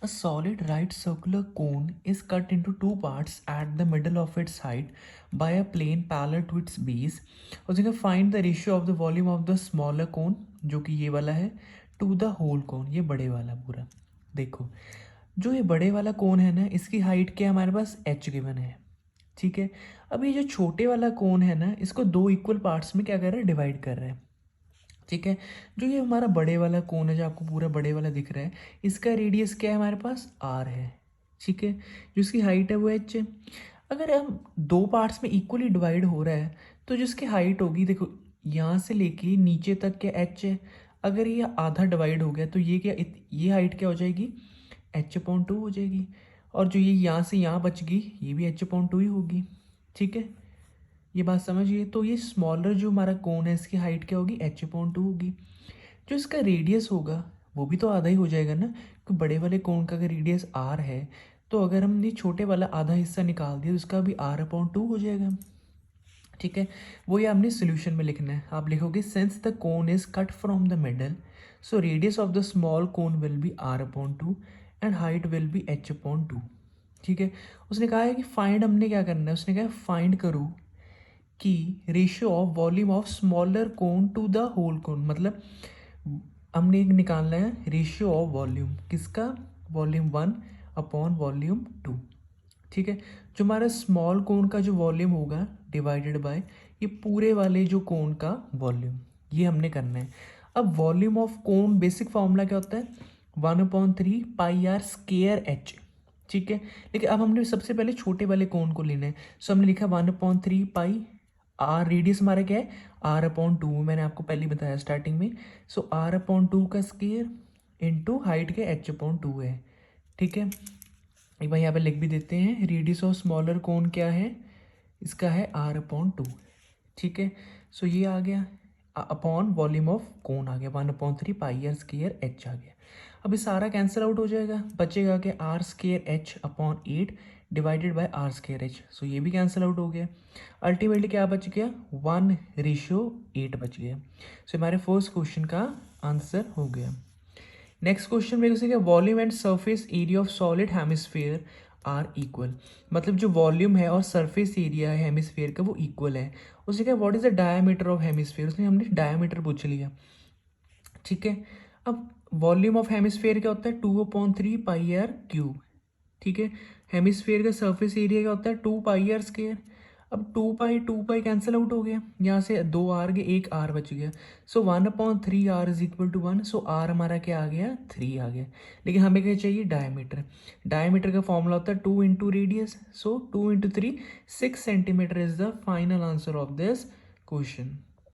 A solid right circular cone is cut into two parts at the middle of its height by a plane parallel to its base. और जगह find the ratio of the volume of the smaller cone, जो कि ये वाला है, to the whole cone, ये बड़े वाला पूरा. देखो, जो ये बड़े वाला कोन है ना, इसकी हाइट क्या हमारे पास h गिवन है. ठीक है. अब ये जो छोटे वाला कोन है ना, इसको दो इक्वल पार्ट्स में क्या कर रहा है, डिवाइड कर रहा है. ठीक है. जो ये हमारा बड़े वाला कोन है, जो आपको पूरा बड़े वाला दिख रहा है, इसका रेडियस क्या है हमारे पास, आर है. ठीक है. जो इसकी हाइट है वो एच है. अगर हम दो पार्ट्स में इक्वली डिवाइड हो रहा है तो जिसकी हाइट होगी, देखो यहाँ से लेके नीचे तक क्या एच है. अगर ये आधा डिवाइड हो गया तो ये क्या, ये हाइट क्या हो जाएगी, h/2 हो जाएगी. और जो ये यहाँ से यहाँ बच गई, ये भी h/2 ही होगी. ठीक है. ये बात समझिए. तो ये स्मॉलर जो हमारा कोन है, इसकी हाइट क्या होगी, h/2 होगी. जो इसका रेडियस होगा वो भी तो आधा ही हो जाएगा ना, क्योंकि बड़े वाले कोन का अगर रेडियस r है तो अगर हमने छोटे वाला आधा हिस्सा निकाल दिया तो उसका भी r/2 हो जाएगा. ठीक है. वो ये आपने सोल्यूशन में लिखना है. आप लिखोगे since the cone is cut from the middle, so radius of the small cone will be r/2 and height will be h/2. ठीक है. उसने कहा है कि फाइंड, हमने क्या करना है, उसने कहा फाइंड करो कि ratio of volume of smaller cone to the whole cone. मतलब हमने एक निकालना है रेशियो ऑफ वॉल्यूम, किसका, वॉल्यूम 1/वॉल्यूम 2. ठीक है. जो हमारा स्मॉल कोन का जो वॉल्यूम होगा डिवाइडेड बाय ये पूरे वाले जो कोन का वॉल्यूम, ये हमने करना है. अब volume of cone basic formula क्या होता है, 1/3πr²h. ठीक है. लेकिन अब हमने सबसे पहले छोटे वाले कोन को लेना है. सो हमने लिखा 1/3π, आर रेडियस हमारा क्या है, r/2. मैंने आपको पहले ही बताया स्टार्टिंग में. सो r/2 का स्क्वायर इंटू हाइट के h/2 है. ठीक है. एक बार यहाँ पे लिख भी देते हैं, रेडियस ऑफ स्मॉलर कोन क्या है, इसका है r/2. ठीक है. सो ये आ गया अपॉन वॉल्यूम ऑफ कोन आ गया 1/3πr² आ गया. अब ये सारा कैंसिल आउट हो जाएगा, बचेगा कि r²h/8 डिवाइडेड बाय r²h. सो ये भी कैंसिल आउट हो गया. अल्टीमेटली क्या बच गया, 1/8 बच गया. सो हमारे फर्स्ट क्वेश्चन का आंसर हो गया. नेक्स्ट क्वेश्चन में क्या, volume and surface area of solid hemisphere are equal. मतलब जो वॉल्यूम है और सरफेस एरिया है हेमिस्फीयर का वो इक्वल है. उसने कहा what is the diameter of hemisphere, उसने हमने डायमीटर पूछ लिया. ठीक है. अब वॉल्यूम ऑफ हेमिस्फीयर क्या होता है, 2/3πr³. ठीक है. हेमिस्फीयर का सरफेस एरिया क्या होता है, 2πr². अब 2π कैंसिल आउट हो गया, यहाँ से 2 आर गए, 1 आर बच गया. सो 1/3r = 1. सो आर हमारा क्या आ गया, 3 आ गया. लेकिन हमें क्या चाहिए, डायमीटर. डायमीटर का फॉर्मूला होता है 2 into radius. So 2 × 3 6 centimetre is the final answer of this question.